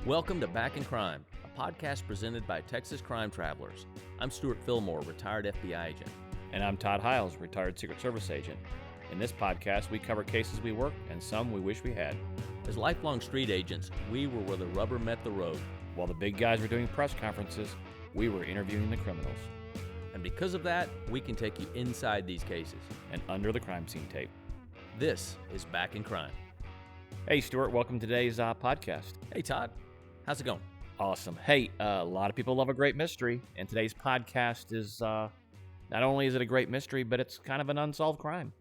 Welcome to Back in Crime, a podcast presented by Texas Crime Travelers. I'm Stewart Fillmore, retired FBI agent. And I'm Todd Hiles, retired Secret Service agent. In this podcast, we cover cases we work and some we wish we had. As lifelong street agents, we were where the rubber met the road. While the big guys were doing press conferences, we were interviewing the criminals. And because of that, we can take you inside these cases and under the crime scene tape. This is Back in Crime. Hey, Stuart, welcome to today's podcast. Hey, Todd. How's it going? Awesome. Hey, a lot of people love a great mystery, and today's podcast is not only is it a great mystery, but it's kind of an unsolved crime.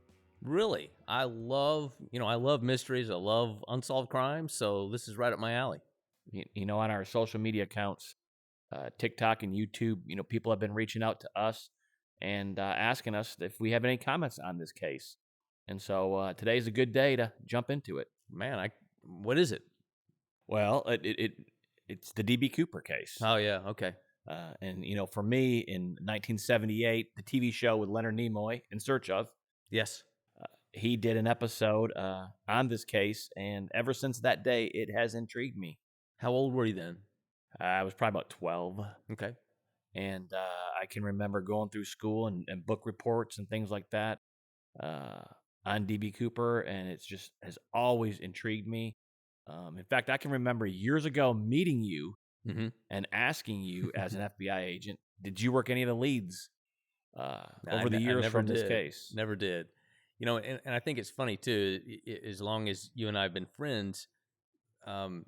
Really? I love mysteries. I love unsolved crimes, so this is right up my alley. You know, on our social media accounts, TikTok and YouTube, people have been reaching out to us and asking us if we have any comments on this case. And so today's a good day to jump into it. Man, what is it? Well, it's the D.B. Cooper case. Oh, yeah, okay. And, for me, in 1978, the TV show with Leonard Nimoy, In Search Of. Yes. He did an episode on this case, and ever since that day, it has intrigued me. How old were you then? I was probably about 12. Okay. And I can remember going through school and book reports and things like that on D.B. Cooper, and it's just has always intrigued me. In fact, I can remember years ago meeting you and asking you as an FBI agent, did you work any of the leads over the years from this case? Never did. And I think it's funny, too, as long as you and I have been friends, I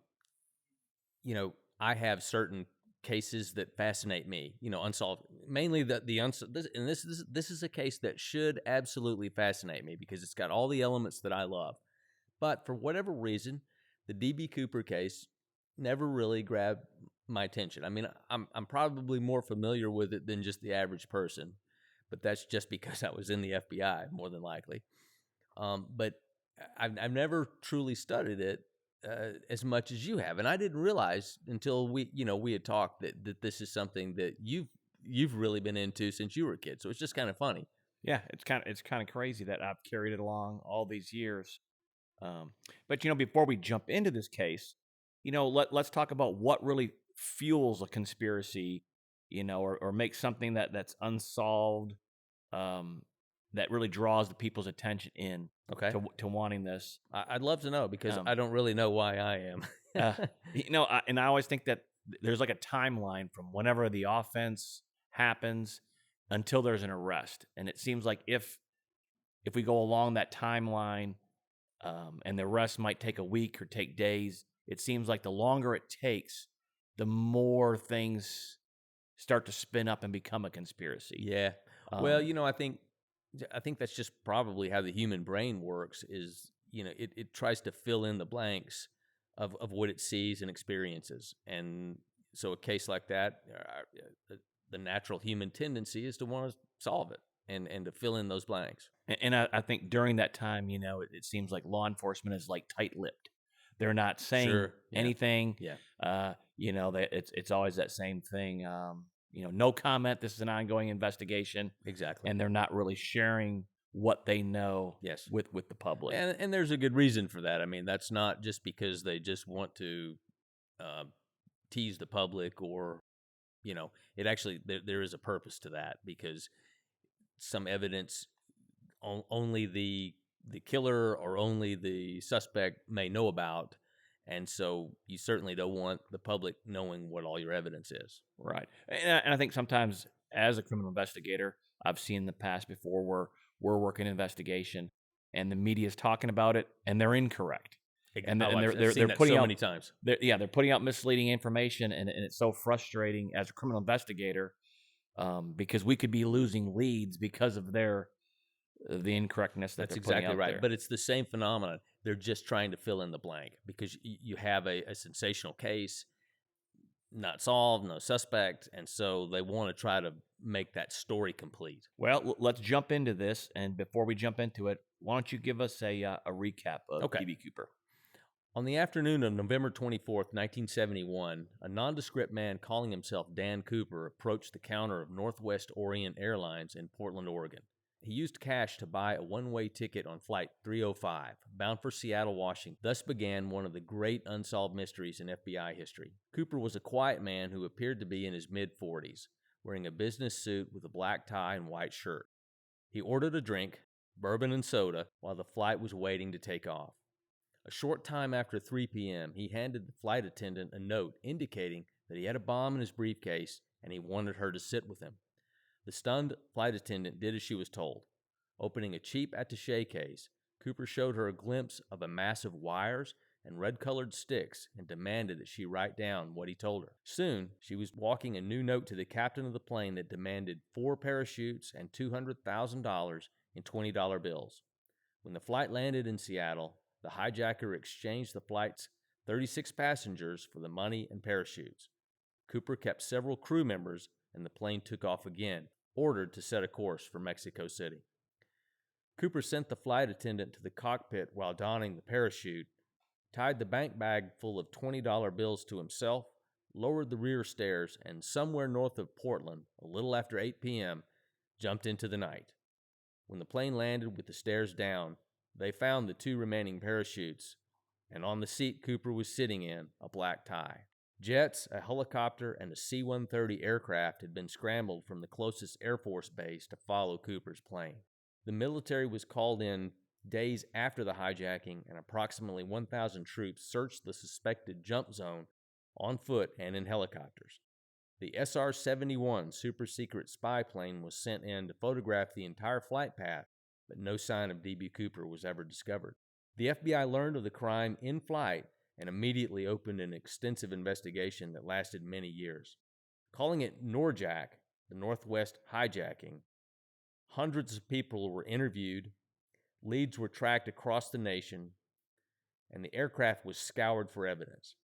have certain cases that fascinate me, unsolved. Mainly the unsolved. This is a case that should absolutely fascinate me because it's got all the elements that I love. But for whatever reason, the D.B. Cooper case never really grabbed my attention. I mean, I'm probably more familiar with it than just the average person, but that's just because I was in the FBI, more than likely. But I've never truly studied it as much as you have, and I didn't realize until we had talked that this is something that you've really been into since you were a kid. So it's just kind of funny. Yeah, it's kind of crazy that I've carried it along all these years. But before we jump into this case, let's talk about what really fuels a conspiracy, or makes something that's unsolved, that really draws the people's attention in to wanting this. I'd love to know because I don't really know why I am. And I always think that there's like a timeline from whenever the offense happens until there's an arrest, and it seems like if we go along that timeline. And the arrest might take a week or take days. It seems like the longer it takes, the more things start to spin up and become a conspiracy. Yeah. Well, I think that's just probably how the human brain works. Is it tries to fill in the blanks of what it sees and experiences, and so a case like that, the natural human tendency is to want to solve it. And to fill in those blanks. And I think during that time, it seems like law enforcement is like tight-lipped. They're not saying anything. Yeah. It's always that same thing. No comment. This is an ongoing investigation. Exactly. And they're not really sharing what they know with the public. And there's a good reason for that. I mean, that's not just because they just want to tease the public or, it actually, there is a purpose to that because some evidence only the killer or only the suspect may know about, and so you certainly don't want the public knowing what all your evidence is. Right. And I think sometimes as a criminal investigator, I've seen in the past before where we're working an investigation and the media is talking about it and they're incorrect. And they're putting out so many times. They're putting out misleading information, and it's so frustrating as a criminal investigator. Because we could be losing leads because of the incorrectness that they're putting out right. there. But it's the same phenomenon. They're just trying to fill in the blank because you have a sensational case, not solved, no suspect, and so they want to try to make that story complete. Well, let's jump into this, and before we jump into it, why don't you give us a recap of D.B. Cooper? On the afternoon of November 24th, 1971, a nondescript man calling himself Dan Cooper approached the counter of Northwest Orient Airlines in Portland, Oregon. He used cash to buy a one-way ticket on Flight 305, bound for Seattle, Washington. Thus began one of the great unsolved mysteries in FBI history. Cooper was a quiet man who appeared to be in his mid-40s, wearing a business suit with a black tie and white shirt. He ordered a drink, bourbon and soda, while the flight was waiting to take off. A short time after 3 p.m., he handed the flight attendant a note indicating that he had a bomb in his briefcase and he wanted her to sit with him. The stunned flight attendant did as she was told. Opening a cheap attaché case, Cooper showed her a glimpse of a mass of wires and red-colored sticks and demanded that she write down what he told her. Soon, she was walking a new note to the captain of the plane that demanded 4 parachutes and $200,000 in $20 bills. When the flight landed in Seattle, the hijacker exchanged the flight's 36 passengers for the money and parachutes. Cooper kept several crew members, and the plane took off again, ordered to set a course for Mexico City. Cooper sent the flight attendant to the cockpit while donning the parachute, tied the bank bag full of $20 bills to himself, lowered the rear stairs, and somewhere north of Portland, a little after 8 p.m., jumped into the night. When the plane landed with the stairs down, they found the 2 remaining parachutes, and on the seat Cooper was sitting in, a black tie. Jets, a helicopter, and a C-130 aircraft had been scrambled from the closest Air Force base to follow Cooper's plane. The military was called in days after the hijacking, and approximately 1,000 troops searched the suspected jump zone on foot and in helicopters. The SR-71 super-secret spy plane was sent in to photograph the entire flight path, but no sign of D.B. Cooper was ever discovered. The FBI learned of the crime in flight and immediately opened an extensive investigation that lasted many years. Calling it NORJAC, the Northwest Hijacking, hundreds of people were interviewed, leads were tracked across the nation, and the aircraft was scoured for evidence.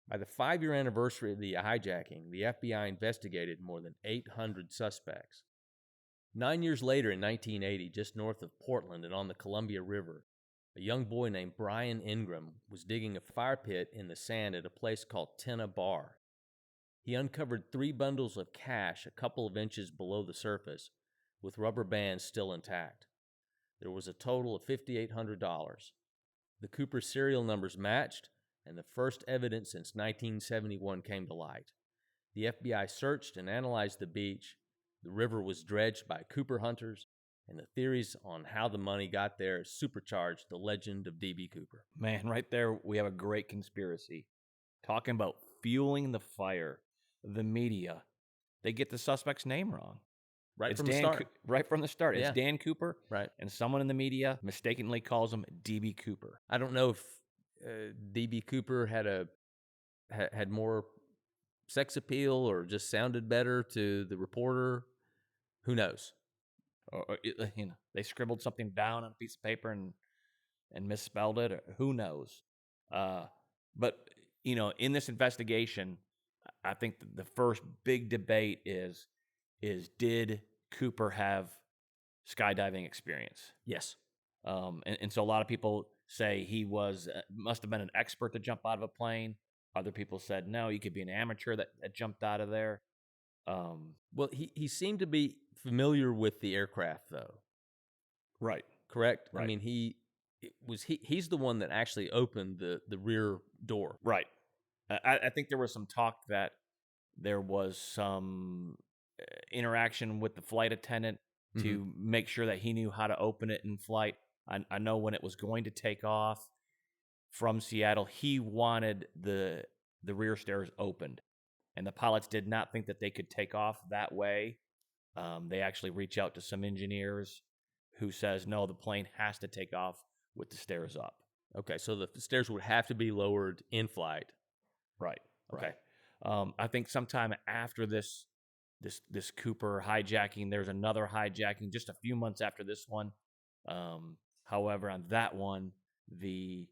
By the 5-year anniversary of the hijacking, the FBI investigated more than 800 suspects. 9 years later, in 1980, just north of Portland and on the Columbia River, a young boy named Brian Ingram was digging a fire pit in the sand at a place called Tenna Bar. He uncovered 3 bundles of cash a couple of inches below the surface, with rubber bands still intact. There was a total of $5,800. The Cooper serial numbers matched, and the first evidence since 1971 came to light. The FBI searched and analyzed the beach. The river was dredged by Cooper hunters, and the theories on how the money got there supercharged the legend of D.B. Cooper. Man, right there, we have a great conspiracy. Talking about fueling the fire. The media, they get the suspect's name wrong. Right from the start. Right from the start. Yeah. It's Dan Cooper. Right. And someone in the media mistakenly calls him D.B. Cooper. I don't know if D.B. Cooper had more sex appeal or just sounded better to the reporter. Who knows? Or they scribbled something down on a piece of paper and misspelled it. Or who knows? But in this investigation, I think the first big debate is did Cooper have skydiving experience? Yes. And so a lot of people say he must have been an expert to jump out of a plane. Other people said no, he could be an amateur that jumped out of there. Well, he seemed to be familiar with the aircraft, though. Right. Correct. Right. I mean, he's the one that actually opened the rear door. Right. I think there was some talk that there was some interaction with the flight attendant to make sure that he knew how to open it in flight. I know when it was going to take off from Seattle, he wanted the rear stairs opened, and the pilots did not think that they could take off that way. They actually reach out to some engineers who says, no, the plane has to take off with the stairs up. Okay, so the stairs would have to be lowered in flight. Right. Okay. Right. I think sometime after this Cooper hijacking, there's another hijacking just a few months after this one. However, on that one, the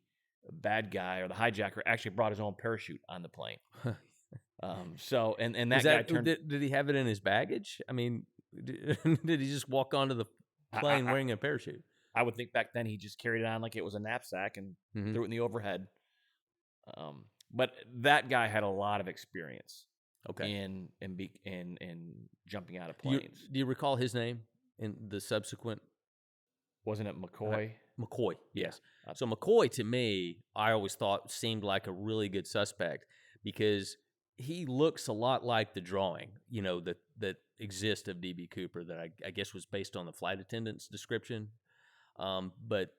bad guy or the hijacker actually brought his own parachute on the plane. So that guy turned. Did he have it in his baggage? I mean, did he just walk onto the plane wearing a parachute? I would think back then he just carried it on like it was a knapsack and threw it in the overhead. But that guy had a lot of experience. Okay. In jumping out of planes. Do you recall his name? in the subsequent Wasn't it McCoy? McCoy, Yeah. yes. So McCoy, to me, I always thought seemed like a really good suspect because he looks a lot like the drawing, that exists of DB Cooper that I guess was based on the flight attendant's description. But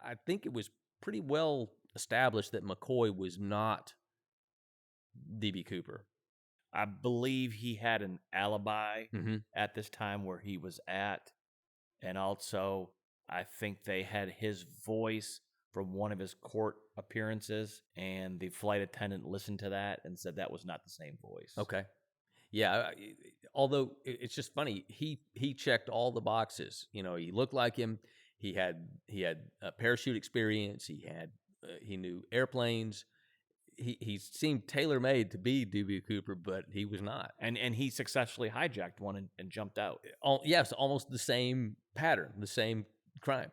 I think it was pretty well established that McCoy was not DB Cooper. I believe he had an alibi Mm-hmm. at this time where he was at. And also, I think they had his voice from one of his court appearances, and the flight attendant listened to that and said that was not the same voice. Okay. Yeah, although it's just funny, he checked all the boxes. He looked like him. He had parachute experience. He knew airplanes. He seemed tailor made to be DB Cooper, but he was not. And he successfully hijacked one and jumped out. Yes, almost the same pattern, the same crime.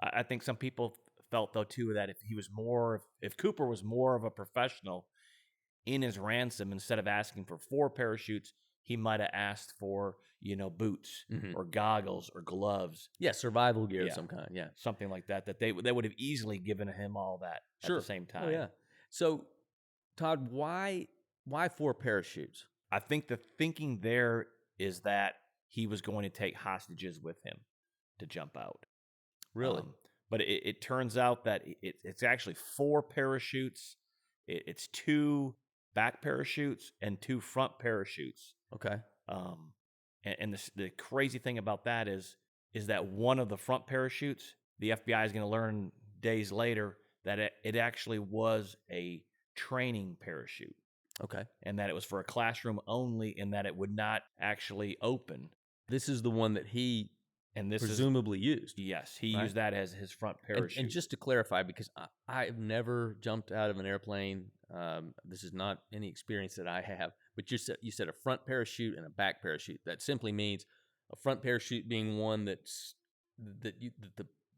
I think some people felt though too that if Cooper was more of a professional in his ransom, instead of asking for 4 parachutes, he might have asked for boots or goggles or gloves. Yeah, survival gear of some kind. Yeah, something like that. That they would have easily given him all that at the same time. Oh, yeah. So, Todd, why 4 parachutes? I think the thinking there is that he was going to take hostages with him to jump out. Really? But it turns out that it's actually 4 parachutes. It's 2 back parachutes and 2 front parachutes. Okay. And the crazy thing about that is that one of the front parachutes, the FBI is going to learn days later that it actually was a training parachute. Okay. And that it was for a classroom only, and that it would not actually open. This is the one that he presumably used. Yes, he used that as his front parachute. And just to clarify, because I've never jumped out of an airplane. This is not any experience that I have. But you said a front parachute and a back parachute. That simply means a front parachute being one that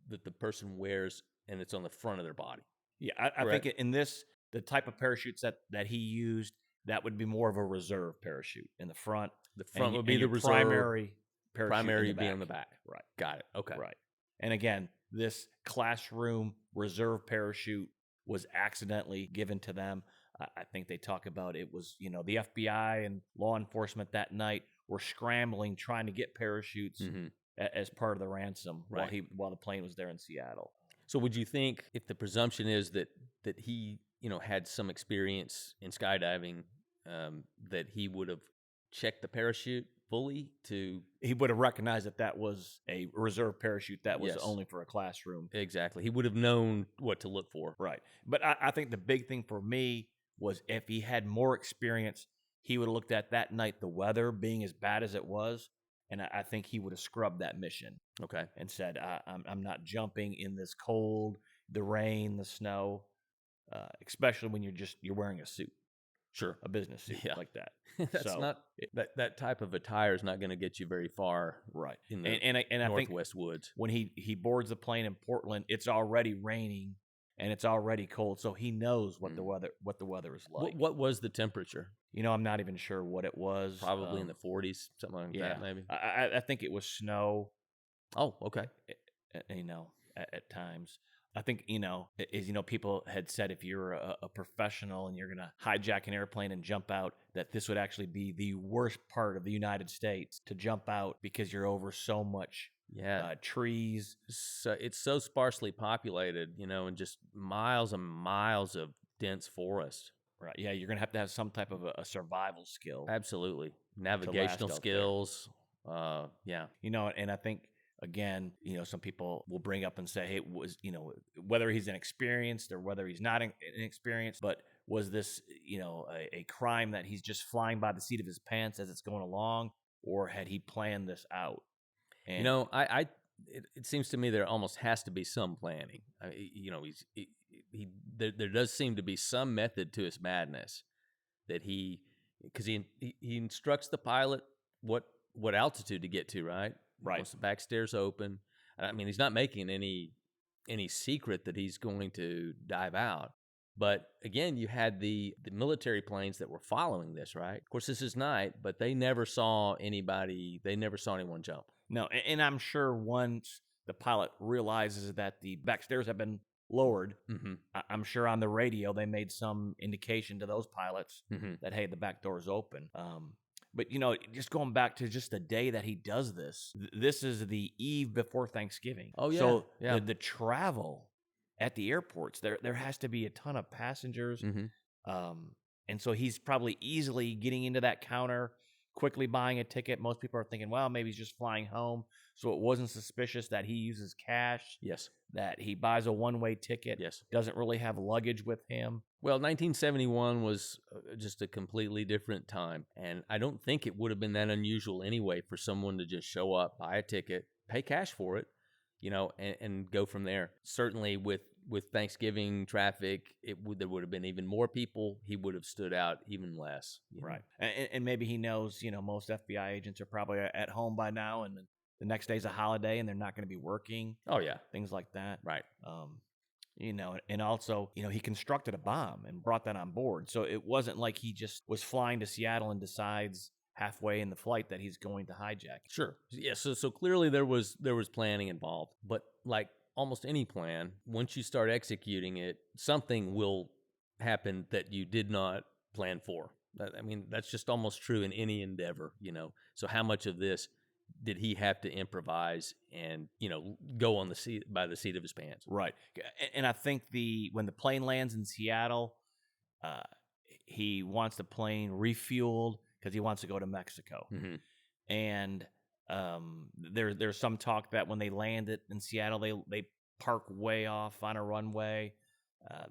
the person wears and it's on the front of their body. Yeah, I think in the type of parachutes that he used, that would be more of a reserve parachute in the front. The front would be the reserve. Primary would be on the back. Right. Got it. Okay. Right. And again, this classroom reserve parachute was accidentally given to them. I think they talk about it was, the FBI and law enforcement that night were scrambling, trying to get parachutes as part of the ransom while the plane was there in Seattle. So would you think, if the presumption is that he, had some experience in skydiving, that he would have checked the parachute fully he would have recognized that was a reserve parachute that was only for a classroom. Exactly. He would have known what to look for. Right. But I think the big thing for me was if he had more experience, he would have looked at that night, the weather being as bad as it was, and I think he would have scrubbed that mission. Okay. And said, I'm not jumping in this cold, the rain, the snow, especially when you're wearing a suit. Sure. A business suit like that. That's not that type of attire is not going to get you very far. Right. In the and Northwest woods. When he boards the plane in Portland, it's already raining and it's already cold, so he knows what the weather is like. What was the temperature? I'm not even sure what it was. Probably in the 40s, something like that, maybe. I think it was snow. Oh, okay. At times. I think, people had said if you're a professional and you're going to hijack an airplane and jump out, that this would actually be the worst part of the United States to jump out because you're over so much trees. So it's so sparsely populated, and just miles and miles of dense forest. Right. Yeah, you're going to have some type of a survival skill. Absolutely. Navigational skills. Yeah. And I think, again, some people will bring up and say, hey, whether he's inexperienced or whether he's not inexperienced, but was this, a crime that he's just flying by the seat of his pants as it's going along, or had he planned this out? And, it seems to me there almost has to be some planning. There does seem to be some method to his madness that because he instructs the pilot what altitude to get to, right? Right. Once the back stairs open. I mean, he's not making any secret that he's going to dive out. But again, you had the military planes that were following this, right? Of course, this is night, but they never saw anybody. They never saw anyone jump. No, and I'm sure once the pilot realizes that the back stairs have been lowered, Mm-hmm. I'm sure on the radio they made some indication to those pilots Mm-hmm. that, hey, the back door is open. But just going back to just the day that he does this, this is the eve before Thanksgiving. Oh, yeah, so yeah. the travel at the airports, there has to be a ton of passengers. Mm-hmm. And so he's probably easily getting into that counter, quickly buying a ticket. Most people are thinking, well, maybe he's just flying home. So it wasn't suspicious that he uses cash, Yes. that he buys a one-way ticket, Yes. doesn't really have luggage with him. Well, 1971 was just a completely different time. And I don't think it would have been that unusual anyway for someone to just show up, buy a ticket, pay cash for it, and go from there. Certainly with Thanksgiving traffic, there would have been even more people. He would have stood out even less. Right. And maybe he knows, most FBI agents are probably at home by now, and the next day's a holiday and they're not going to be working. Oh, yeah. Things like that. Right. And also, he constructed a bomb and brought that on board. So it wasn't like he just was flying to Seattle and decides halfway in the flight that he's going to hijack. Sure. Yeah. So clearly there was planning involved, but like almost any plan, once you start executing it, something will happen that you did not plan for. I mean, that's just almost true in any endeavor, So how much of this did he have to improvise and, go on by the seat of his pants? Right. And I think when the plane lands in Seattle, he wants the plane refueled because he wants to go to Mexico. Mm-hmm. And there's some talk that when they land it in Seattle, they park way off on a runway.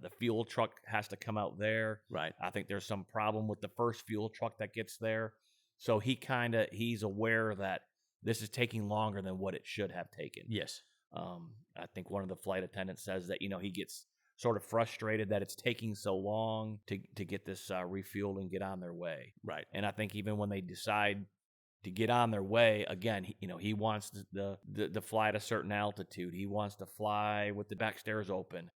The fuel truck has to come out there. Right. I think there's some problem with the first fuel truck that gets there. So he's aware that this is taking longer than what it should have taken. Yes. I think one of the flight attendants says that, he gets sort of frustrated that it's taking so long to get this refueled and get on their way. Right. And I think even when they decide to get on their way, again, he wants to fly at a certain altitude. He wants to fly with the back stairs open.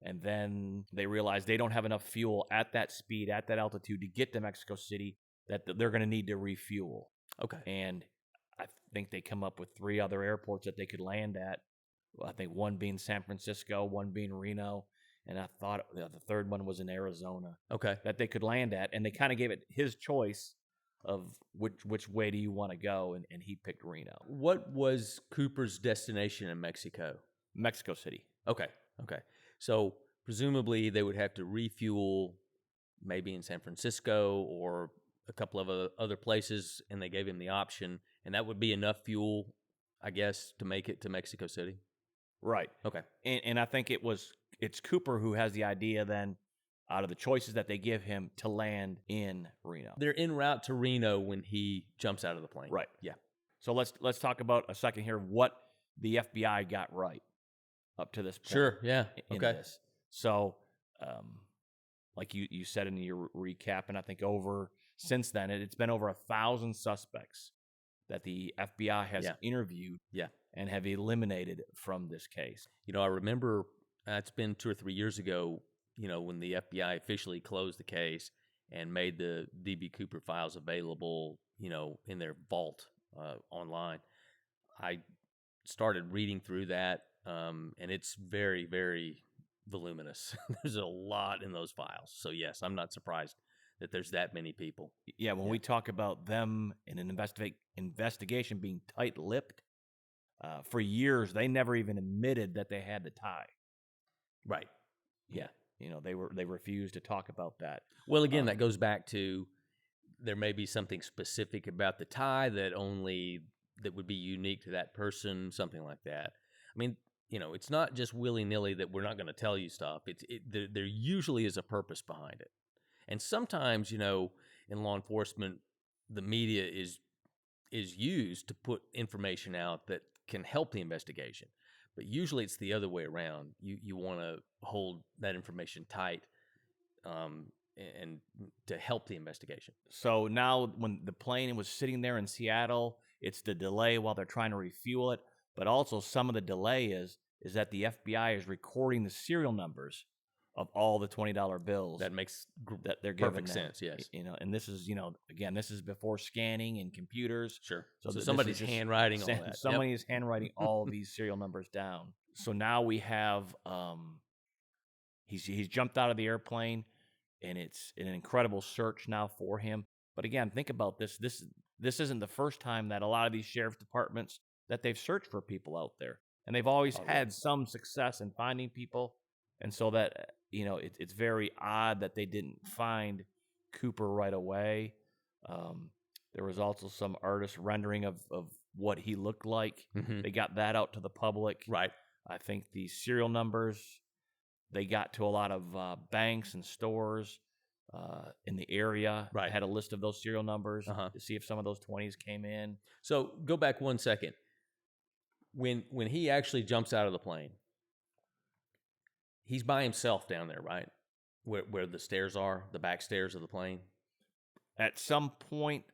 And then they realize they don't have enough fuel at that speed, at that altitude to get to Mexico City, that they're going to need to refuel. Okay. And I think they come up with 3 other airports that they could land at. Well, I think one being San Francisco, one being Reno, and I thought the third one was in Arizona. Okay. That they could land at, and they kind of gave it his choice of which way do you want to go, and he picked Reno. What was Cooper's destination in Mexico? Mexico City. Okay. So presumably they would have to refuel maybe in San Francisco or a couple of other places, and they gave him the option, and that would be enough fuel, I guess, to make it to Mexico City. Right. Okay. And I think it's Cooper who has the idea then, out of the choices that they give him, to land in Reno. They're en route to Reno when he jumps out of the plane. Right. Yeah. So let's talk about a second here what the FBI got right up to this point. Sure. Yeah. Okay. This. So, like you said in your recap, and I think since then, it's been over 1,000 suspects that the FBI has interviewed and have eliminated from this case. I remember it's been 2 or 3 years ago, when the FBI officially closed the case and made the D.B. Cooper files available, in their vault online. I started reading through that, and it's very, very voluminous. There's a lot in those files. So, yes, I'm not surprised that there's that many people. Yeah, when we talk about them in an investigation being tight-lipped, for years they never even admitted that they had the tie. Right. Yeah. They refused to talk about that. Well, again, that goes back to there may be something specific about the tie that would be unique to that person, something like that. I mean, it's not just willy-nilly that we're not going to tell you stuff. There usually is a purpose behind it. And sometimes, in law enforcement, the media is used to put information out that can help the investigation. But usually it's the other way around. You want to hold that information tight and to help the investigation. So now when the plane was sitting there in Seattle, it's the delay while they're trying to refuel it. But also some of the delay is that the FBI is recording the serial numbers of all the $20 bills That makes that they're giving perfect them. sense. Yes. And this is, again, this is before scanning and computers. Sure. So this is somebody's just handwriting all that. Somebody is handwriting all of these serial numbers down. So now we have he's jumped out of the airplane, and it's an incredible search now for him. But again, think about this. This isn't the first time that a lot of these sheriff's departments that they've searched for people out there, and they've always had some success in finding people. And so that it's very odd that they didn't find Cooper right away. There was also some artist rendering of what he looked like. Mm-hmm. They got that out to the public. Right. I think the serial numbers, they got to a lot of banks and stores in the area. Right. Had a list of those serial numbers to see if some of those 20s came in. So go back 1 second. When he actually jumps out of the plane, he's by himself down there, right? Where the stairs are, the back stairs of the plane. At some point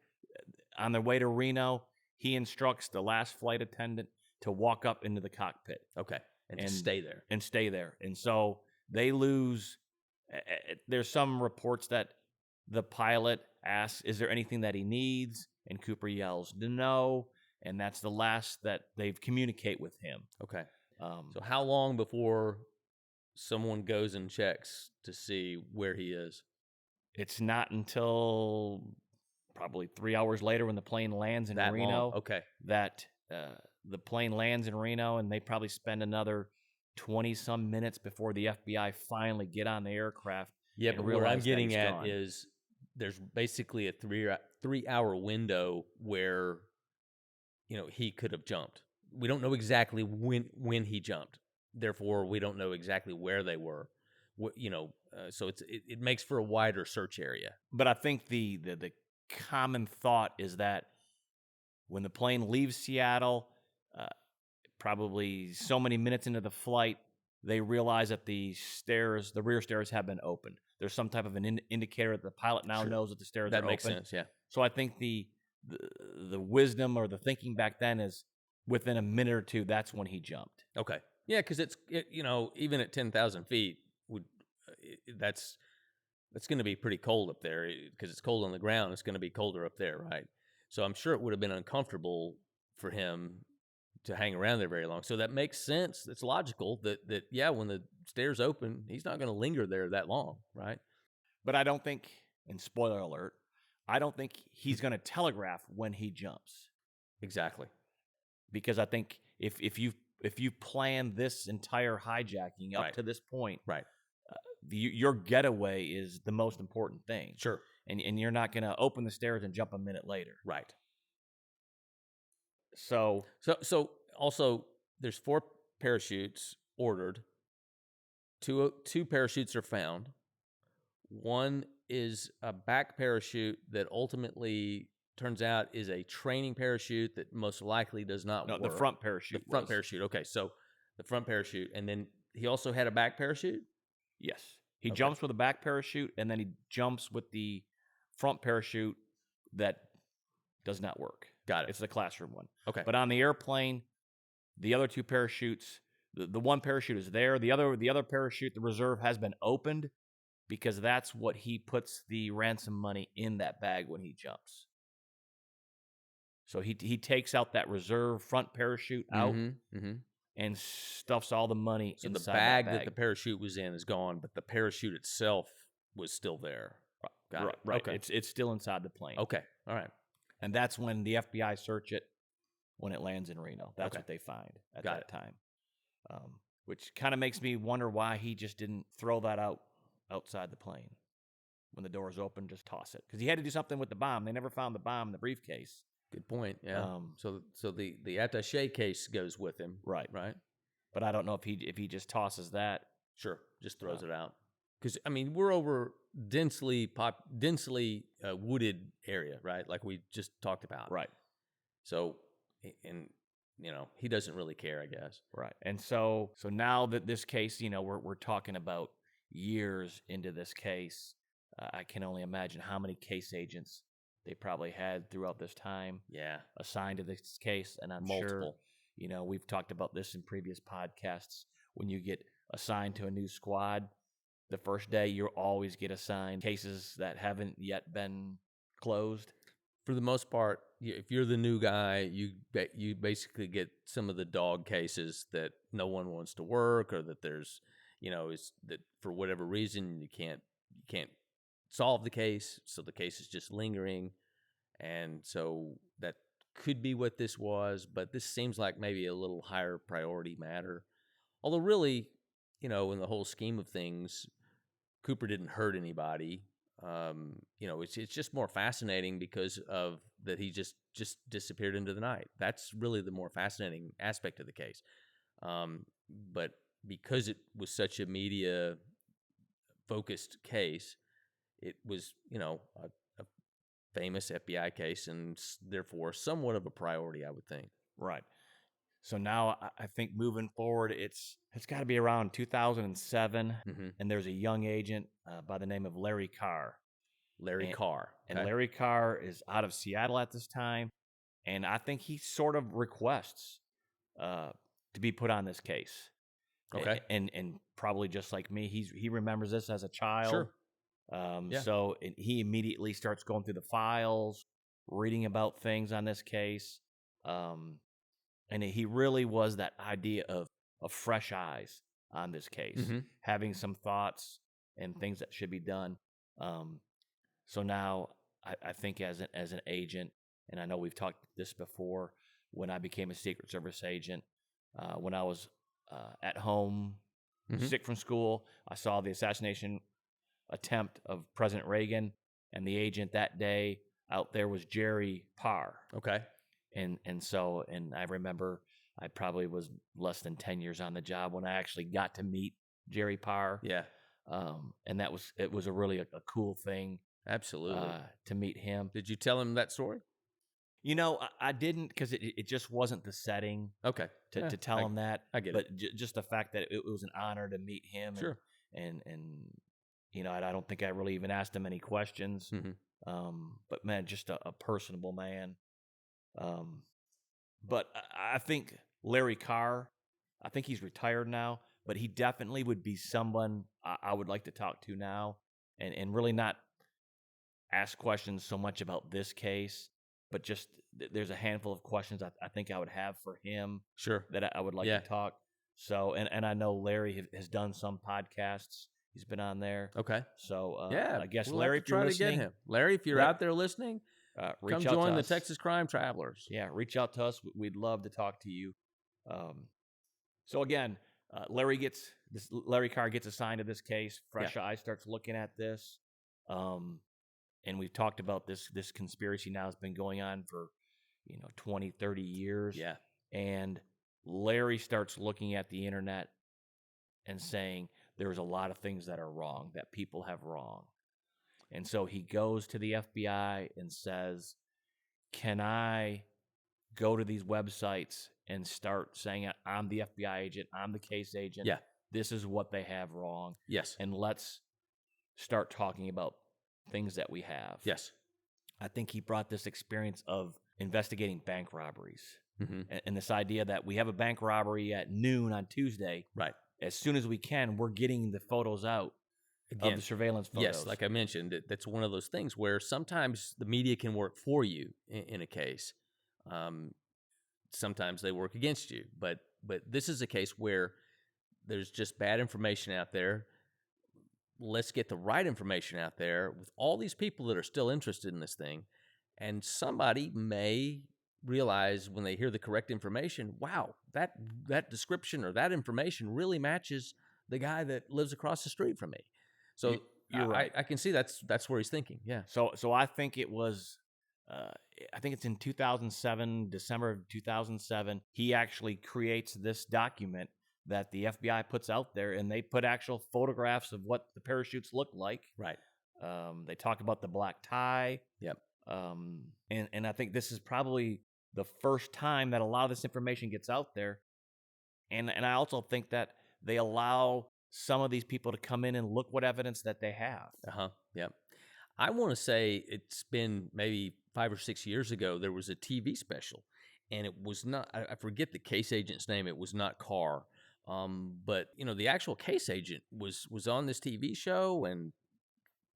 on their way to Reno, he instructs the last flight attendant to walk up into the cockpit. Okay. And just stay there. And stay there. And so they lose. There's some reports that the pilot asks, is there anything that he needs? And Cooper yells, no. And that's the last that they communicate with him. Okay. So how long before someone goes and checks to see where he is? It's not until probably 3 hours later when the plane lands in Reno. Long? Okay. That the plane lands in Reno, and they probably spend another 20-some minutes before the FBI finally get on the aircraft. Yeah, but what I'm getting at is there's basically a 3-hour window where he could have jumped. We don't know exactly when he jumped. Therefore, we don't know exactly where they were. So it makes for a wider search area. But I think the common thought is that when the plane leaves Seattle, probably so many minutes into the flight, they realize that the rear stairs have been opened. There's some type of an indicator that the pilot now knows that the stairs are open. That makes sense, yeah. So I think the wisdom or the thinking back then is within a minute or two, that's when he jumped. Okay. Yeah, because even at 10,000 feet, that's going to be pretty cold up there because it's cold on the ground. It's going to be colder up there, right? So I'm sure it would have been uncomfortable for him to hang around there very long. So that makes sense. It's logical that when the stairs open, he's not going to linger there that long, right? But I don't think, and spoiler alert, I don't think he's going to telegraph when he jumps. Exactly. Because I think if you plan this entire hijacking up to this point, right, your getaway is the most important thing. Sure. And you're not going to open the stairs and jump a minute later. Right. So also there's 4 parachutes ordered. Two parachutes are found. One is a back parachute that ultimately turns out is a training parachute that most likely does not work. No, the front parachute. The front parachute. Okay, so the front parachute. And then he also had a back parachute? Yes. He jumps with a back parachute, and then he jumps with the front parachute that does not work. Got it. It's the classroom one. Okay. But on the airplane, the other 2 parachutes, the one parachute is there. The other parachute, the reserve, has been opened because that's what he puts the ransom money in that bag when he jumps. So he takes out that reserve front parachute out and stuffs all the money inside the bag that the parachute was in is gone, but the parachute itself was still there. Got it. Right. Okay. It's still inside the plane. Okay. All right. And that's when the FBI search it when it lands in Reno. That's what they find at that time. Which kind of makes me wonder why he just didn't throw that out outside the plane. When the door's open, just toss it. Because he had to do something with the bomb. They never found the bomb in the briefcase. Good point. Yeah. So the attaché case goes with him. Right. Right. But I don't know if he just tosses that. Sure. Just throws it out. Because we're over densely wooded area, right? Like we just talked about. Right. So, and he doesn't really care, I guess. Right. And so now that this case, we're talking about years into this case, I can only imagine how many case agents they probably had throughout this time. Yeah. Assigned to this case, and I'm multiple. Sure, we've talked about this in previous podcasts. When you get assigned to a new squad, the first day you always get assigned cases that haven't yet been closed? For the most part, if you're the new guy, you basically get some of the dog cases that no one wants to work, or that there's, is that for whatever reason you can't solve the case, so the case is just lingering, and so that could be what this was. But this seems like maybe a little higher priority matter. Although really, in the whole scheme of things, Cooper didn't hurt anybody. It's just more fascinating because of that he just disappeared into the night. That's really the more fascinating aspect of the case. But because it was such a media focused case, it was a famous FBI case, and therefore somewhat of a priority, I would think. Right. So now I think moving forward, it's got to be around 2007, and there's a young agent by the name of Larry Carr. Larry Carr. And Larry Carr is out of Seattle at this time, and I think he sort of requests to be put on this case. Okay. And probably just like me, he remembers this as a child. Sure. So he immediately starts going through the files, reading about things on this case. And he really was that idea of fresh eyes on this case, having some thoughts and things that should be done. So now I think as an agent, and I know we've talked this before, when I became a Secret Service agent, when I was at home, sick from school, I saw the assassination attempt of President Reagan, and the agent that day out there was Jerry Parr. Okay. And I remember I probably was less than 10 years on the job when I actually got to meet Jerry Parr. Yeah. And it was a really a cool thing. Absolutely. To meet him. Did you tell him that story? I didn't, because it just wasn't the setting. Okay. To tell him that. I get it. But just the fact that it was an honor to meet him. Sure. And I don't think I really even asked him any questions. But man, just a personable man. But I think Larry Carr, I think he's retired now, but he definitely would be someone I would like to talk to now, and really not ask questions so much about this case, but just there's a handful of questions I think I would have for him. Sure. That I would like to talk. So, and I know Larry has done some podcasts. He's been on there. Okay. So, I guess we'll Larry, have to try to get him. Larry, if you're out there listening, come join the Texas Crime Travelers. Yeah, reach out to us. We'd love to talk to you. So again, Larry Carr gets assigned to this case. Fresh Eye starts looking at this. And we've talked about this conspiracy now has been going on for 20, 30 years. Yeah. And Larry starts looking at the internet and saying there's a lot of things that are wrong, that people have wrong. And so he goes to the FBI and says, can I go to these websites and start saying, I'm the FBI agent, I'm the case agent. Yeah. This is what they have wrong. Yes. And let's start talking about things that we have. Yes. I think he brought this experience of investigating bank robberies. And this idea that we have a bank robbery at noon on Tuesday. Right. As soon as we can, we're getting the photos out of the surveillance photos. Yes, like I mentioned, that's one of those things where sometimes the media can work for you in a case. Sometimes they work against you. But this is a case where there's just bad information out there. Let's get the right information out there with all these people that are still interested in this thing. And somebody may realize when they hear the correct information, wow, that description or that information really matches the guy that lives across the street from me. So you're right. I can see that's where he's thinking. Yeah. So I think it was, I think it's in 2007, December of 2007, he actually creates this document that the FBI puts out there, and they put actual photographs of what the parachutes look like. Right. They talk about the black tie. Yep. And I think this is probably the first time that a lot of this information gets out there. And I also think that they allow some of these people to come in and look what evidence that they have. Yep. I want to say it's been maybe 5 or 6 years ago, there was a TV special, and it was not, I forget the case agent's name. It was not Carr, But the actual case agent was on this TV show and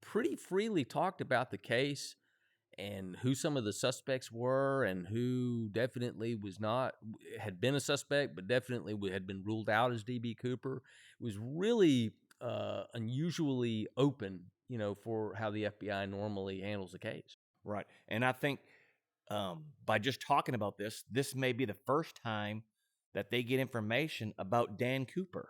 pretty freely talked about the case and who some of the suspects were and who definitely had been a suspect, but definitely had been ruled out as DB Cooper. It was really unusually open, for how the FBI normally handles a case. Right. And I think by just talking about this may be the first time that they get information about Dan Cooper.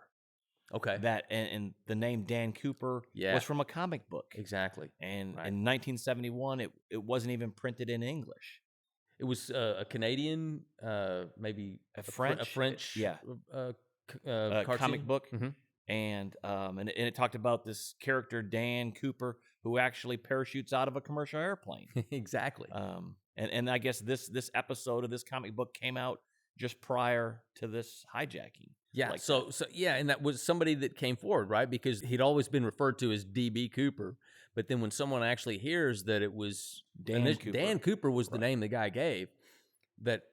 Okay. That and the name Dan Cooper was from a comic book. Exactly. And in 1971, it wasn't even printed in English. It was a Canadian, maybe a French comic book. Mm-hmm. And it talked about this character, Dan Cooper, who actually parachutes out of a commercial airplane. Exactly. And I guess this episode of this comic book came out just prior to this hijacking. Yeah. So and that was somebody that came forward, right? Because he'd always been referred to as DB Cooper, but then when someone actually hears that it was Dan Cooper was the name the guy gave, that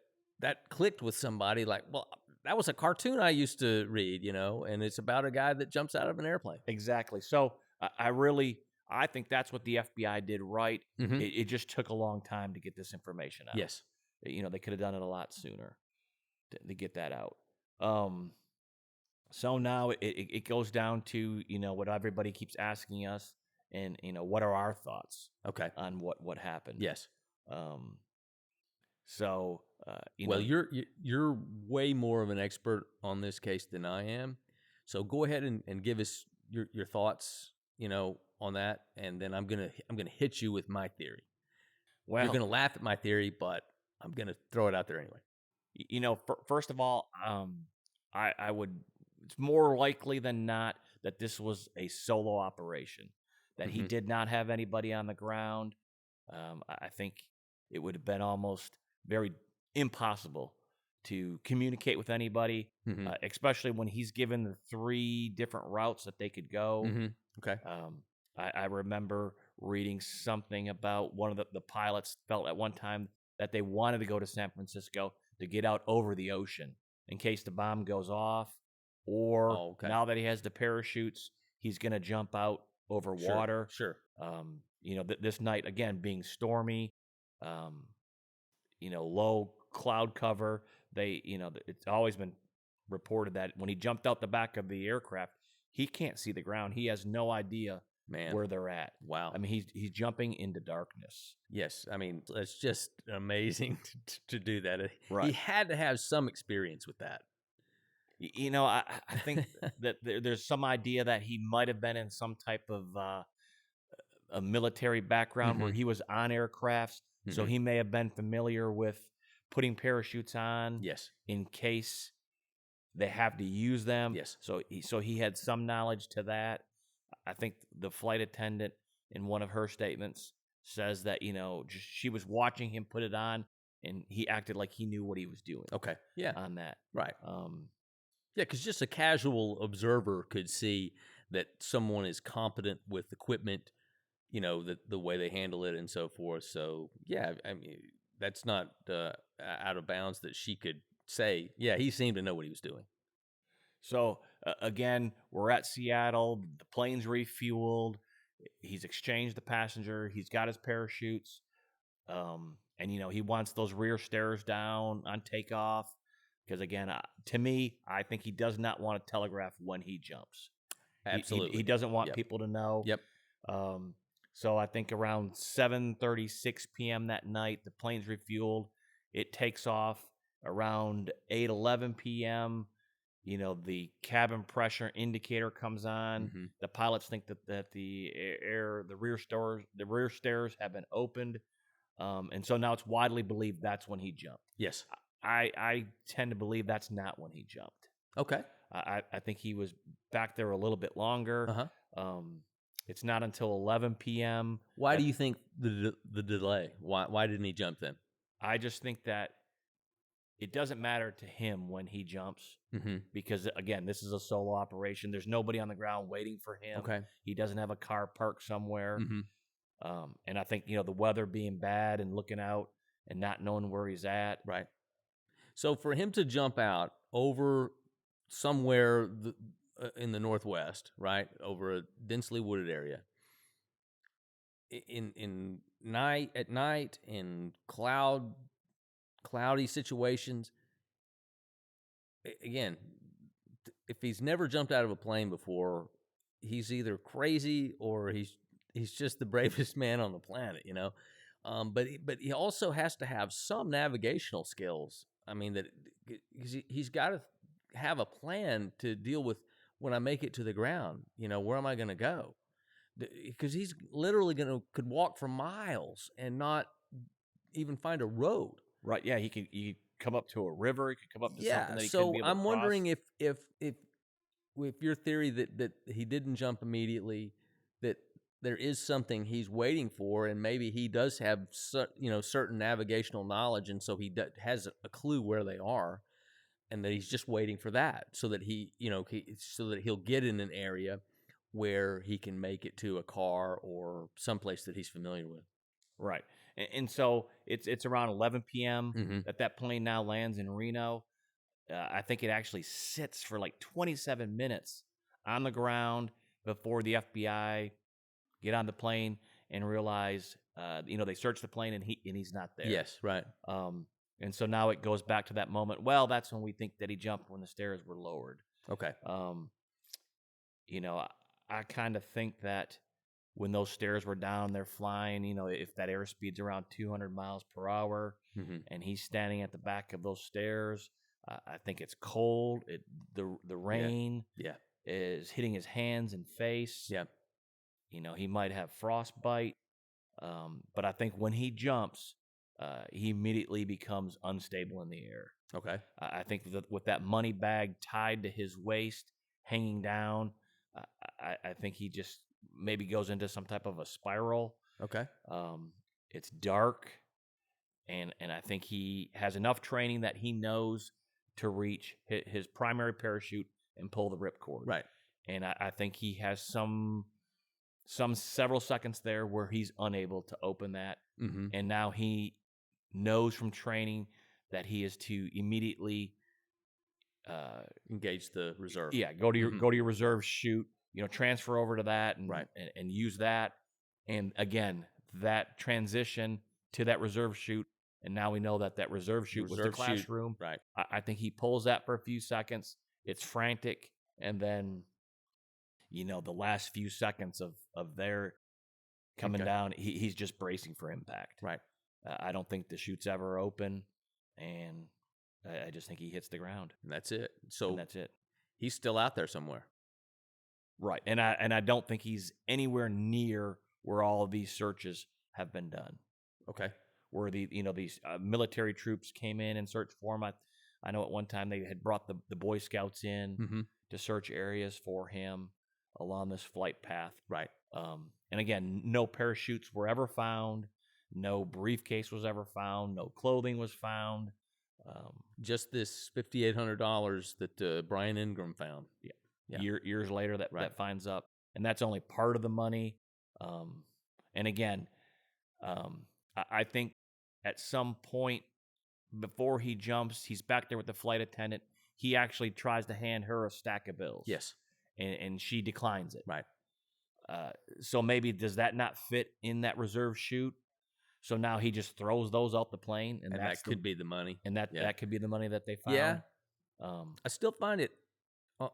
clicked with somebody. Like, well, that was a cartoon I used to read, and it's about a guy that jumps out of an airplane. Exactly. So I think that's what the FBI did right. Mm-hmm. It just took a long time to get this information out. Yes. They could have done it a lot sooner to get that out. So now it goes down to, what everybody keeps asking us and, what are our thoughts on what happened? Yes. So, well, you're way more of an expert on this case than I am. So go ahead and give us your thoughts, on that. And then I'm going to hit you with my theory. Well, you're going to laugh at my theory, but I'm going to throw it out there anyway. First of all, I would, it's more likely than not that this was a solo operation, that he did not have anybody on the ground. I think it would have been almost very impossible to communicate with anybody, especially when he's given the 3 different routes that they could go. Mm-hmm. Okay. I remember reading something about one of the pilots felt at one time that they wanted to go to San Francisco to get out over the ocean in case the bomb goes off, or now that he has the parachutes, he's going to jump out over water. Sure. This night, again, being stormy, low cloud cover, it's always been reported that when he jumped out the back of the aircraft, he can't see the ground. He has no idea where they're at. Wow. I mean, he's jumping into darkness. Yes. I mean, it's just amazing to do that. Right. He had to have some experience with that. I think that there's some idea that he might have been in some type of a military background where he was on aircrafts. So he may have been familiar with putting parachutes on. Yes. In case they have to use them. Yes. So he had some knowledge to that. I think the flight attendant in one of her statements says that, she was watching him put it on and he acted like he knew what he was doing. Okay. Yeah. On that. Right. Yeah, because just a casual observer could see that someone is competent with equipment, the way they handle it and so forth. So, yeah, I mean, that's not out of bounds that she could say, yeah, he seemed to know what he was doing. So, again, we're at Seattle. The plane's refueled. He's exchanged the passenger. He's got his parachutes. And, he wants those rear stairs down on takeoff. Because, again, to me, I think he does not want to telegraph when he jumps. Absolutely. He doesn't want people to know. Yep. So I think around 7:36 p.m. that night, the plane's refueled. It takes off around 8:11 p.m. The cabin pressure indicator comes on. The pilots think that the rear stairs have been opened. And so now it's widely believed that's when he jumped. Yes. I tend to believe that's not when he jumped. Okay. I think he was back there a little bit longer. It's not until 11 p.m. Why do you think the delay? Why didn't he jump then? I just think that it doesn't matter to him when he jumps because, again, this is a solo operation. There's nobody on the ground waiting for him. Okay. He doesn't have a car parked somewhere. And I think, the weather being bad and looking out and not knowing where he's at. Right. So for him to jump out over somewhere in the Northwest, right, over a densely wooded area. In night at night in cloudy situations. Again, if he's never jumped out of a plane before, he's either crazy or he's just the bravest man on the planet, you know. But he also has to have some navigational skills. I mean, that he's got to have a plan to deal with when I make it to the ground. You know, where am I going to go? Because he's literally could walk for miles and not even find a road. Right. Yeah. He could come up to a river. He could come up to something that he couldn't So be able I'm to cross. wondering if your theory that he didn't jump immediately, that there is something he's waiting for, and maybe he does have certain navigational knowledge, and so he has a clue where they are, and that he's just waiting for that, so that so that he'll get in an area where he can make it to a car or someplace that he's familiar with. Right. And so it's around 11 p.m. Mm-hmm. that plane now lands in Reno. I think it actually sits for like 27 minutes on the ground before the FBI get on the plane and realize, they search the plane and he's not there. Yes, right. And so now it goes back to that moment. Well, that's when we think that he jumped when the stairs were lowered. Okay. I kind of think that when those stairs were down, they're flying, if that airspeed's around 200 miles per hour, mm-hmm. and he's standing at the back of those stairs, I think it's cold. The rain is hitting his hands and face. Yeah. He might have frostbite. But I think when he jumps, he immediately becomes unstable in the air. Okay. I think that with that money bag tied to his waist, hanging down, I think he just maybe goes into some type of a spiral. Okay. It's dark, and I think he has enough training that he knows to reach his primary parachute and pull the ripcord. Right. And I think he has some several seconds there where he's unable to open that. Mm-hmm. And now he knows from training that he is to immediately engage the reserve. Yeah, go to your reserve chute, transfer over to that and use that. And again, that transition to that reserve chute, and now we know that reserve chute was the classroom. Right. I think he pulls that for a few seconds. It's frantic, and then the last few seconds of their coming down, he's just bracing for impact. Right. I don't think the chute's ever open, and I just think he hits the ground. And that's it. And that's it. He's still out there somewhere. Right. And I don't think he's anywhere near where all of these searches have been done. Okay. Where these military troops came in and searched for him. I know at one time they had brought the Boy Scouts in mm-hmm. to search areas for him along this flight path. Right. And again, no parachutes were ever found. No briefcase was ever found. No clothing was found. Just this $5,800 that Brian Ingram found. Yeah. Years later that finds up. And that's only part of the money. And again, I think at some point before he jumps, he's back there with the flight attendant. He actually tries to hand her a stack of bills. Yes. And she declines it. Right. So maybe does that not fit in that reserve chute? So now he just throws those out the plane, and that could be the money. And that could be the money that they found. Yeah. I still find it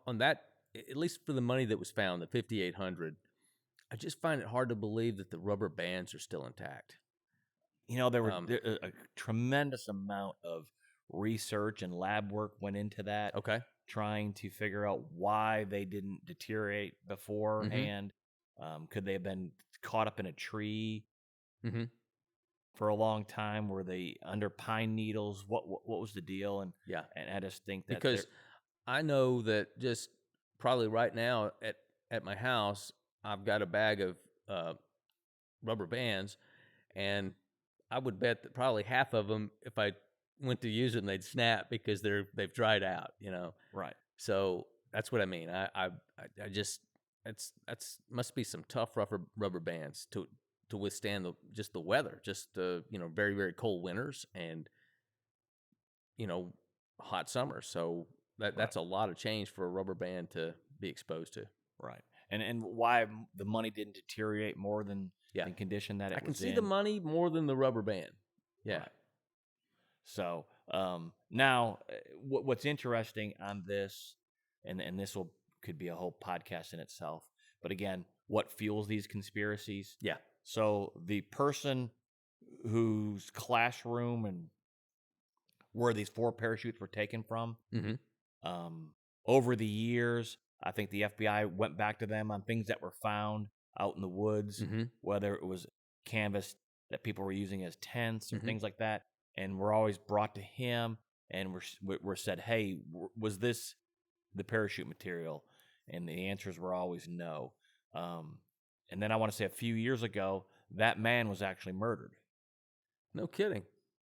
on that, at least for the money that was found, the $5,800. I just find it hard to believe that the rubber bands are still intact. There were a tremendous amount of research and lab work went into that. Okay. Trying to figure out why they didn't deteriorate beforehand. Mm-hmm. Could they have been caught up in a tree mm-hmm. for a long time? Were they under pine needles? What was the deal? And I just think that because I know that just probably right now at my house, I've got a bag of rubber bands, and I would bet that probably half of them, if I went to use them, they'd snap because they've dried out. Right. So that's what I mean. I just that's must be some tough rubber bands to withstand the weather, just very, very cold winters and hot summers. So That's a lot of change for a rubber band to be exposed to. Right. And why the money didn't deteriorate more than Yeah. the condition that it I can was see in. the money more than the rubber band. Yeah. Right. So now, what's interesting on this, and this could be a whole podcast in itself. But again, what fuels these conspiracies? Yeah. So the person whose classroom and where these 4 parachutes were taken from, over the years, I think the FBI went back to them on things that were found out in the woods, whether it was canvas that people were using as tents or things like that, and were always brought to him and were said, hey, was this the parachute material? And the answers were always no. And then I want to say a few years ago, that man was actually murdered. No kidding.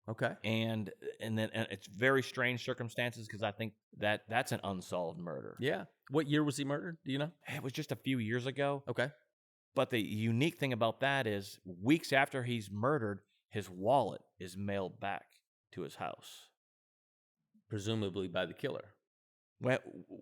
Okay. And it's very strange circumstances because I think that's an unsolved murder. Yeah. What year was he murdered? Do you know? It was just a few years ago. Okay. But the unique thing about that is weeks after he's murdered, his wallet is mailed back to his house. Presumably by the killer. Well,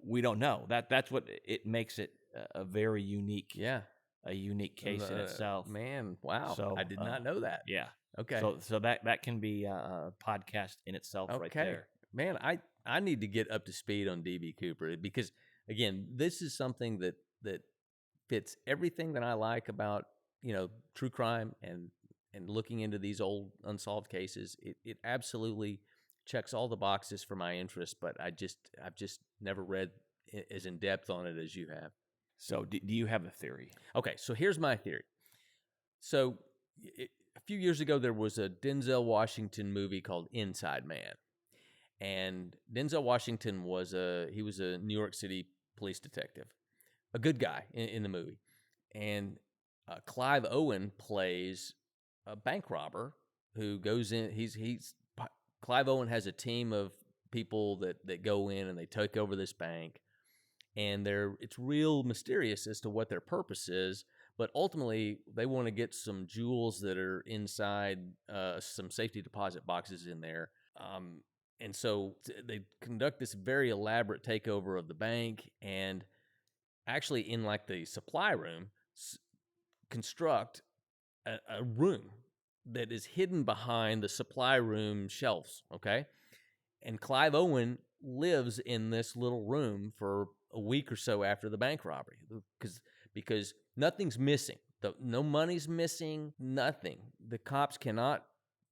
we don't know. That's what it makes it a very unique. Yeah. A unique case in itself. Man, wow. So, I did not know that. Yeah. Okay. So that can be a podcast in itself right there. Man, I need to get up to speed on DB Cooper because, again, this is something that fits everything that I like about, true crime and looking into these old unsolved cases. It absolutely checks all the boxes for my interest, but I've just never read as in depth on it as you have. So do you have a theory? Okay, so here's my theory. So a few years ago, there was a Denzel Washington movie called Inside Man. And Denzel Washington was a New York City police detective, a good guy in the movie. And Clive Owen plays a bank robber who goes in. Clive Owen has a team of people that go in and they take over this bank. And it's real mysterious as to what their purpose is, but ultimately they want to get some jewels that are inside some safety deposit boxes in there. And so they conduct this very elaborate takeover of the bank, and actually in like the supply room, construct a room that is hidden behind the supply room shelves. Okay, and Clive Owen lives in this little room for a week or so after the bank robbery because nothing's missing. No money's missing, nothing. The cops cannot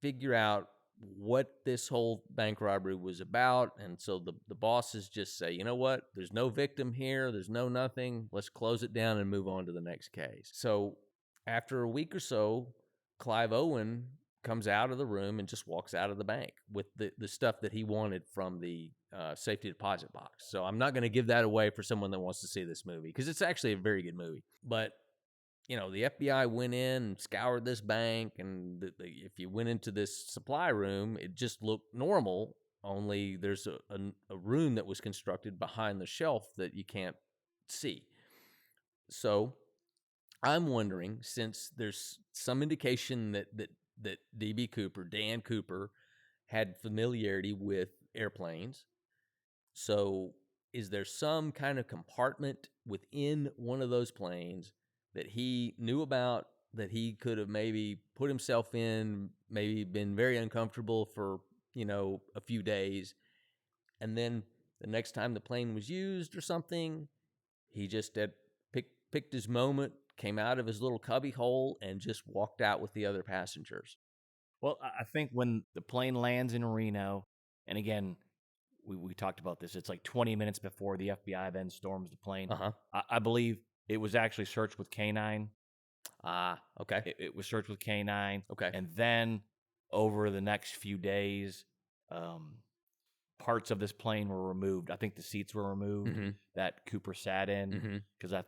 figure out what this whole bank robbery was about, and so the bosses just say, you know what, there's no victim here, there's no nothing, let's close it down and move on to the next case. So after a week or so, Clive Owen comes out of the room and just walks out of the bank with the stuff that he wanted from the safety deposit box. So I'm not going to give that away for someone that wants to see this movie because it's actually a very good movie. But, the FBI went in and scoured this bank, and if you went into this supply room, it just looked normal, only there's a room that was constructed behind the shelf that you can't see. So I'm wondering, since there's some indication that DB Cooper, Dan Cooper, had familiarity with airplanes. So is there some kind of compartment within one of those planes that he knew about, that he could have maybe put himself in, maybe been very uncomfortable for, a few days, and then the next time the plane was used or something, he just had picked his moment, came out of his little cubby hole, and just walked out with the other passengers? Well, I think when the plane lands in Reno, and again, we talked about this, it's like 20 minutes before the FBI then storms the plane. I believe it was actually searched with K9. Okay. It was searched with K9. Okay. And then over the next few days, parts of this plane were removed. I think the seats were removed that Cooper sat in because I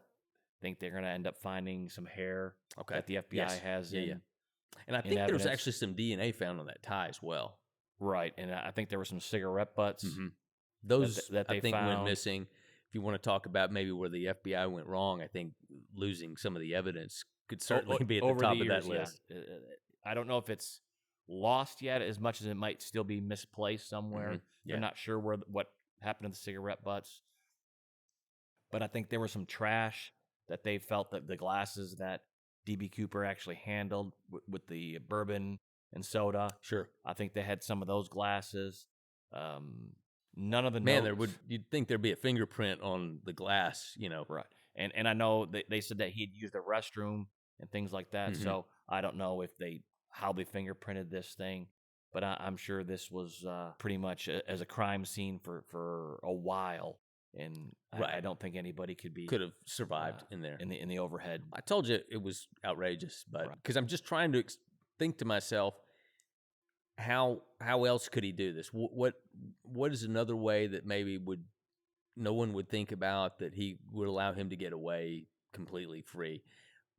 think they're going to end up finding some hair that the FBI has in. And I think there was actually some DNA found on that tie as well. Right, and I think there were some cigarette butts. Those that they I think found. went missing. If you want to talk about maybe where the FBI went wrong, I think losing some of the evidence could certainly be at the top of that list. Yeah. I don't know if it's lost yet as much as it might still be misplaced somewhere. They're not sure what happened to the cigarette butts. But I think there was some trash that they felt that the glasses that DB Cooper actually handled with the bourbon and soda. Sure. I think they had some of those glasses. None of the Man, notes. you'd think there'd be a fingerprint on the glass, you know. Right. And I know they said that he'd used the restroom and things like that. Mhm. So I don't know if how they fingerprinted this thing, but I'm sure this was pretty much as a crime scene for a while. And Right. I don't think anybody could have survived in there. in the overhead. I told you it was outrageous, but Right. because I'm just trying to think to myself, how else could he do this? What is another way that maybe no one would think about that he would allow him to get away completely free?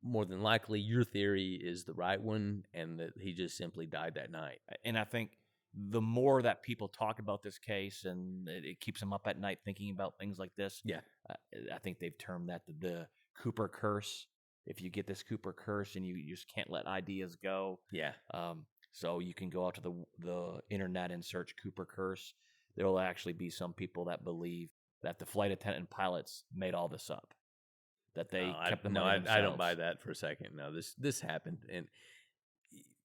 More than likely, your theory is the right one, and that he just simply died that night. And I think the more that people talk about this case, and it keeps them up at night thinking about things like this. Yeah. I think they've termed that the Cooper curse. If you get this Cooper curse and you just can't let ideas go. Yeah. So you can go out to the internet and search Cooper curse. There will actually be some people that believe that the flight attendant and pilots made all this up. That they kept the money themselves. I don't buy that for a second. No, this happened, and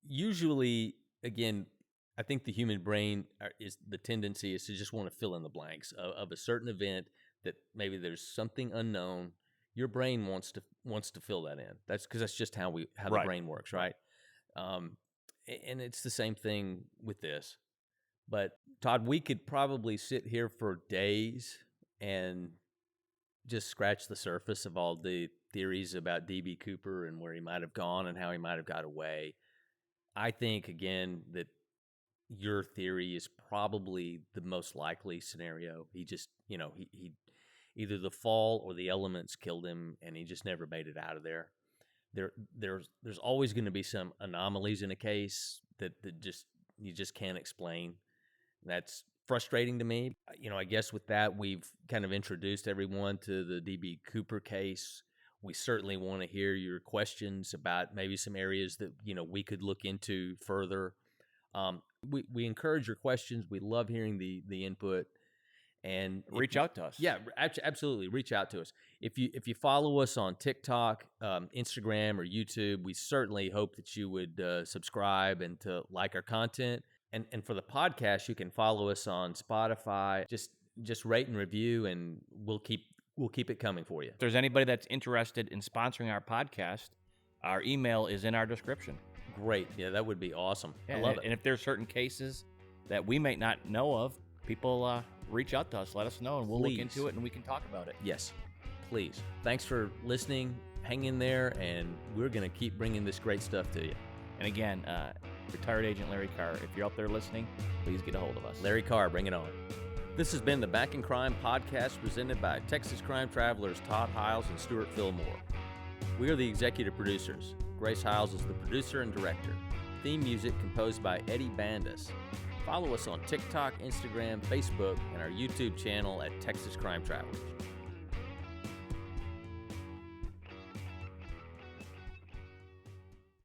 usually, again, I think the human brain the tendency is to just want to fill in the blanks of a certain event that maybe there's something unknown. Your brain wants to fill that in. That's because that's just how Right. the brain works, right? And it's the same thing with this. But Todd, we could probably sit here for days and just scratch the surface of all the theories about DB Cooper and where he might have gone and how he might have got away. I think, again, that your theory is probably the most likely scenario. He just, he either the fall or the elements killed him, and he just never made it out of there. There's always going to be some anomalies in a case that you just can't explain. That's frustrating to me. I guess with that, we've kind of introduced everyone to the DB Cooper case. We certainly want to hear your questions about maybe some areas that, we could look into further. We encourage your questions. We love hearing the input, and Reach out to us. Yeah, absolutely. Reach out to us. If you follow us on TikTok, Instagram, or YouTube, we certainly hope that you would subscribe and to like our content. And for the podcast, you can follow us on Spotify. Just rate and review, and we'll keep it coming for you. If there's anybody that's interested in sponsoring our podcast, our email is in our description. Great. Yeah, that would be awesome. Yeah, I love it. And if there's certain cases that we may not know of, people reach out to us, let us know, and we'll look into it and we can talk about it. Yes, please. Thanks for listening. Hang in there, and we're going to keep bringing this great stuff to you. And again, retired agent Larry Carr, if you're out there listening, please get a hold of us. Larry Carr, bring it on. This has been the Back in Crime podcast presented by Texas Crime Travelers Todd Hiles and Stewart Fillmore. We are the executive producers. Grace Hiles is the producer and director. Theme music composed by Eddie Bandas. Follow us on TikTok, Instagram, Facebook, and our YouTube channel at Texas Crime Travelers.